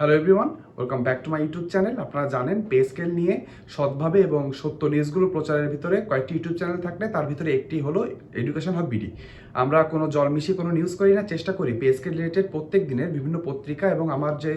Hello everyone, welcome back to my YouTube channel. আপনারা জানেন pay scale নিয়ে সৎভাবে এবং সত্য নিউজগুলো প্রচারের ভিতরে কয়েকটি ইউটিউব চ্যানেল থাকলে তার ভিতরে একটি হলো এডুকেশন হাব বিডি। আমরা কোনো জল মিশিয়ে কোনো নিউজ করি না, চেষ্টা করি পে স্কেল রিলেটেড প্রত্যেক দিনের বিভিন্ন পত্রিকা এবং আমার যে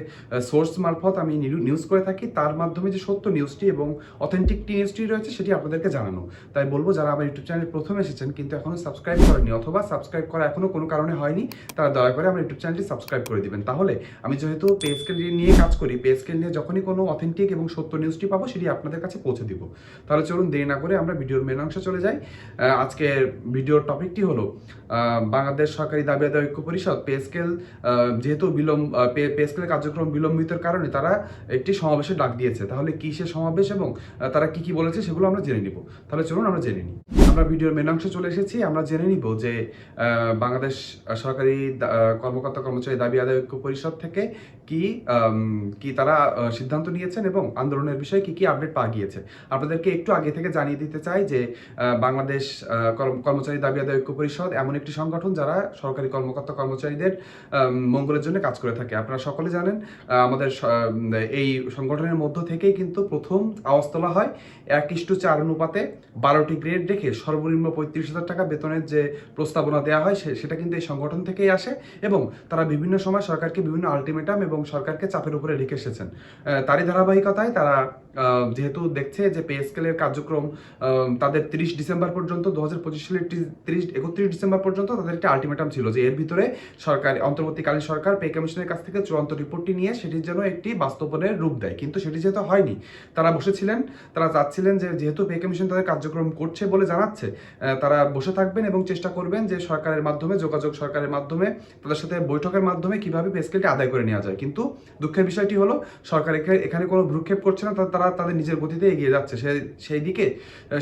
সোর্স মারফত আমি নিউজ করে থাকি তার মাধ্যমে যে সত্য নিউজটি এবং অথেন্টিকটি নিউজটি রয়েছে সেটি আপনাদেরকে জানানো। তাই বলবো, যারা আমার ইউটিউব চ্যানেল প্রথমে এসেছেন কিন্তু এখনও সাবস্ক্রাইব করেনি অথবা সাবস্ক্রাইব করা এখনও কোনো কারণে হয়নি, তারা দয়া করে আমার ইউটিউব চ্যানেলটি সাবস্ক্রাইব করে দিবেন। তাহলে আমি যেহেতু পে স্কেল নিয়ে কাজ করি, পে স্কেল নিয়ে যখনই কোনো অথেন্টিক এবং সত্য নিউজটি পাবো সেটি আপনাদের কাছে পৌঁছে দিব। তাহলে চলুন দেরি না করে আমরা ভিডিওর মেন অংশে চলে যাই। আজকের ভিডিওর টপিকটি হলো বাংলাদেশ সরকারি দাবি আদায় ঐক্য পরিষদ পে স্কেল যেহেতু পে স্কেলের কার্যক্রম বিলম্বিতের কারণে তারা একটি সমাবেশের ডাক দিয়েছে। তাহলে কি সে সমাবেশ এবং তারা কি কি বলেছে সেগুলো আমরা জেনে নিব। তাহলে চলুন আমরা জেনে নিই। আমরা ভিডিওর মেন অংশে চলে এসেছি। আমরা জেনে নিব যে বাংলাদেশ সরকারি কর্মকর্তা কর্মচারী দাবি আদায় ঐক্য পরিষদ থেকে কি তারা সিদ্ধান্ত নিয়েছেন এবং আন্দোলনের বিষয়ে কি আপডেট পাওয়া গিয়েছে। আপনাদেরকে একটু আগে থেকে জানিয়ে দিতে চাই যে বাংলাদেশ কর্মচারী দাবি আদায় ঐক্য পরিষদ এমন একটি সংগঠন যারা সরকারি কর্মকর্তা কর্মচারীদের মঙ্গলের জন্য কাজ করে থাকে। আপনারা সকলে জানেন আমাদের এই সংগঠনের মধ্য থেকেই কিন্তু প্রথম আওয়াজ তোলা হয় 1:4 অনুপাতে 12টি গ্রেড রেখে সর্বনিম্ন 35,000 টাকা বেতনের যে প্রস্তাবনা দেওয়া হয় সেটা কিন্তু এই সংগঠন থেকেই আসে এবং তারা বিভিন্ন সময় সরকারকে বিভিন্ন আলটিমেটাম এবং সরকারকে চাপের উপরে রেখে এসেছেন। তারই ধারাবাহিকতায় তারা যেহেতু দেখছে যে পে স্কেলের কার্যক্রম তাদের 30 ডিসেম্বর পর্যন্ত 2025 সালের 31 ডিসেম্বর পর্যন্ত তাদের একটা আলটিমেটাম ছিল যে এর ভিতরে সরকার অন্তর্বর্তীকালীন সরকার পে কমিশনের কাছ থেকে চূড়ান্ত রিপোর্টটি নিয়ে সেটির জন্য একটি বাস্তবায়নের রূপ দেয়। কিন্তু সেটি যেহেতু হয়নি, তারা বসেছিলেন, তারা চাচ্ছিলেন যে যেহেতু পে কমিশন তাদের কার্যক্রম করছে বলে জানাচ্ছে, তারা বসে থাকবেন এবং চেষ্টা করবেন যে সরকারের মাধ্যমে সরকারের মাধ্যমে তাদের সাথে বৈঠকের মাধ্যমে কিভাবে পে স্কেলটি আদায় করে নেওয়া যায়। কিন্তু দুঃখের বিষয়টি হলো সরকার এখানে কোনো ভ্রুক্ষেপ করছে না, তারা তাদের নিজের গতিতে এগিয়ে যাচ্ছে সেই দিকে।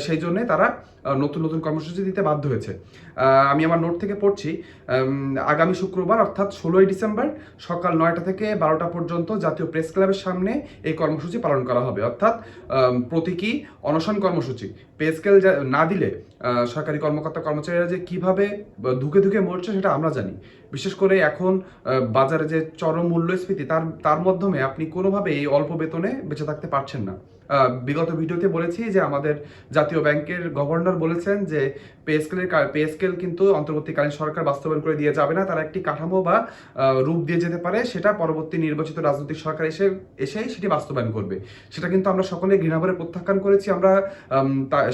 সেই জন্য তারা নতুন নতুন কর্মসূচি দিতে বাধ্য হয়েছে। আমি আমার নোট থেকে পড়ছি, আগামী শুক্রবার অর্থাৎ 16 ডিসেম্বর সকাল 9টা থেকে 12টা পর্যন্ত জাতীয় প্রেস ক্লাবের সামনে এই কর্মসূচি পালন করা হবে। অর্থাৎ প্রতীকী অনশন কর্মসূচি। পে স্কেল না দিলে সরকারি কর্মকর্তা কর্মচারীরা যে কিভাবে ধুকে ধুকে মরছে সেটা আমরা জানি। বিশেষ করে এখন বাজারে যে চরম মূল্যস্ফীতি তার মাধ্যমে আপনি কোনোভাবে এই অল্প বেতনে বেঁচে থাকতে পারছেন না। বিগত ভিডিওতে বলেছি যে আমাদের জাতীয় ব্যাংকের গভর্নর বলেছেন যে পে স্কেল কিন্তু অন্তর্বর্তীকালীন সরকার বাস্তবায়ন করে দিয়ে যাবে না, তারা একটি কাঠামো বা রূপ দিয়ে যেতে পারে, সেটা পরবর্তী নির্বাচিত রাজনৈতিক সরকার এসেই সেটি বাস্তবায়ন করবে। সেটা কিন্তু আমরা সকলে ঘৃণাভরে প্রত্যাখ্যান করেছি। আমরা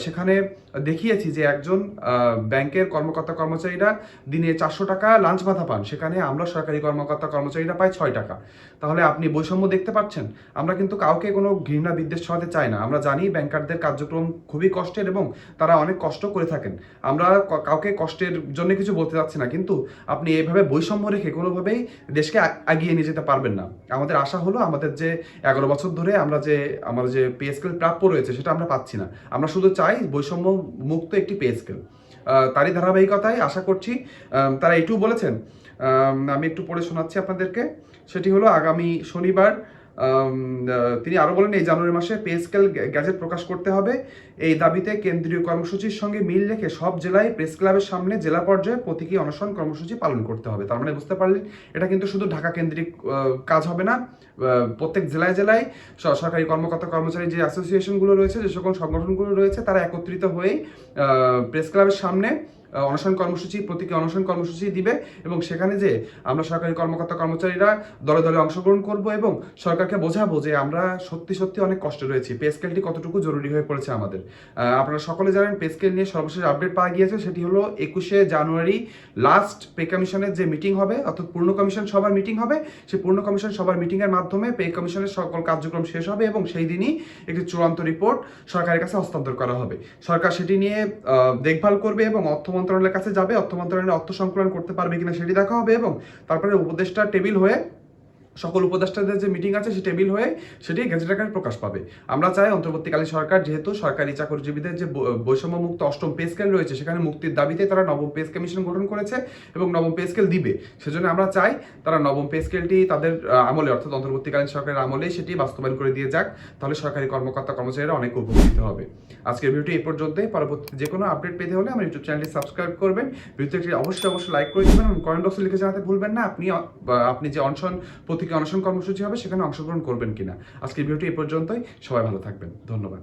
সেখানে দেখিয়েছি যে একজন ব্যাংকের কর্মকর্তা কর্মচারীরা দিনে 400 টাকা লাঞ্চ ভাতা পান, সেখানে আমরা সরকারি কর্মকর্তা কর্মচারীরা পাই 6 টাকা। তাহলে আপনি বৈষম্য দেখতে পাচ্ছেন। আমরা কিন্তু কাউকে কোনো ঘৃণা বিদ্বেষ ছড়াতে চাই না। আমরা জানি ব্যাংকারদের কার্যক্রম খুবই কষ্টের এবং তারা অনেক কষ্ট করে থাকেন। আমরা কাউকে কষ্টের জন্য কিছু বলতে চাচ্ছি না, কিন্তু আপনি এইভাবে বৈষম্য রেখে কোনোভাবেই দেশকে এগিয়ে নিয়ে যেতে পারবেন না। আমাদের আশা হলো আমাদের যে 11 বছর ধরে আমাদের যে পে স্কেল প্রাপ্য রয়েছে সেটা আমরা পাচ্ছি না। আমরা শুধু চাই বৈষম্য মুক্ত একটি পে স্কেল। তারই ধারাবাহিকতায় আশা করছি তারা এটুকু বলেছেন, আমি একটু পড়ে শোনাচ্ছি আপনাদেরকে। সেটি হলো আগামী শনিবার তিনি আরো বলেন এই জানুয়ারি মাসে পে স্কেল গ্যাজেট প্রকাশ করতে হবে। এই দাবিতে কেন্দ্রীয় কর্মসূচির সঙ্গে মিল রেখে সব জেলায় প্রেস ক্লাবের সামনে জেলা পর্যায়ে প্রতীকী অনশন কর্মসূচি পালন করতে হবে। তার মানে বুঝতে পারলেন, এটা কিন্তু শুধু ঢাকা কেন্দ্রিক কাজ হবে না। প্রত্যেক জেলায় জেলায় সরকারি কর্মকর্তা কর্মচারী যে অ্যাসোসিয়েশনগুলো রয়েছে, যে সকল সংগঠনগুলো রয়েছে, তারা একত্রিত হয়ে প্রেস ক্লাবের সামনে অনশন কর্মসূচি প্রতীকী অনশন কর্মসূচি দিবে এবং সেখানে যে আমরা সরকারি কর্মকর্তা কর্মচারীরা দলে দলে অংশগ্রহণ করব এবং সরকারকে বোঝাবো যে আমরা সত্যি সত্যি অনেক কষ্টে রয়েছি, পে স্কেলটি কতটুকু জরুরি হয়ে পড়েছে আমাদের। আপনারা সকলে জানেন পে স্কেল নিয়ে সর্বশেষ আপডেট পাওয়া গিয়েছে, সেটি হলো 21 জানুয়ারি লাস্ট পে কমিশনের যে মিটিং হবে, অর্থাৎ পূর্ণ কমিশন সভার মিটিং হবে। সেই পূর্ণ কমিশন সভার মিটিংয়ের মাধ্যমে পে কমিশনের সকল কার্যক্রম শেষ হবে এবং সেই দিনই একটি চূড়ান্ত রিপোর্ট সরকারের কাছে হস্তান্তর করা হবে। সরকার সেটি নিয়ে দেখভাল করবে এবং অর্থ মন্ত্রণালয়ের কাছে যাবে। অর্থ মন্ত্রণালয় অর্থ সংকলন করতে পারবে কিনা সেটি দেখা হবে এবং তারপরে উপদেষ্টা টেবিল হয়ে সকল উপদেষ্টাদের যে মিটিং আছে সেই টেবিল হয়ে সেটি গেজেট আকারে প্রকাশ পাবে। আমরা চাই অন্তর্বর্তীকালীন সরকার, যেহেতু সরকারি চাকরিজীবীদের যে বৈষম্যমুক্ত 8ম পে স্কেল রয়েছে সেখানে মুক্তির দাবিতে তারা নবম পে কমিশন গঠন করেছে এবং নবম পে স্কেল দিবে। সেজন্য আমরা চাই তারা নবম পে স্কেলটি তাদের আমলে, অর্থাৎ অন্তর্বর্তীকালীন সরকারের আমলেই সেটি বাস্তবায়ন করে দিয়ে যাক। তাহলে সরকারি কর্মকর্তা কর্মচারীরা অনেক উপকৃত হবে। আজকের ভিডিওটি এই পর্যন্তই। পরবর্তী যে কোনো আপডেট পেতে হলে আমার ইউটিউব চ্যানেলটি সাবস্ক্রাইব করবেন, ভিডিওটি অবশ্যই লাইক করে দেবেন এবং কমেন্ট বক্সে লিখে জানাতে ভুলবেন না আপনি যে অনশন প্রতীকী অনশন কর্মসূচি হবে সেখানে অংশগ্রহণ করবেন কিনা। আজকের ভিডিওটি এই পর্যন্তই, সবাই ভালো থাকবেন, ধন্যবাদ।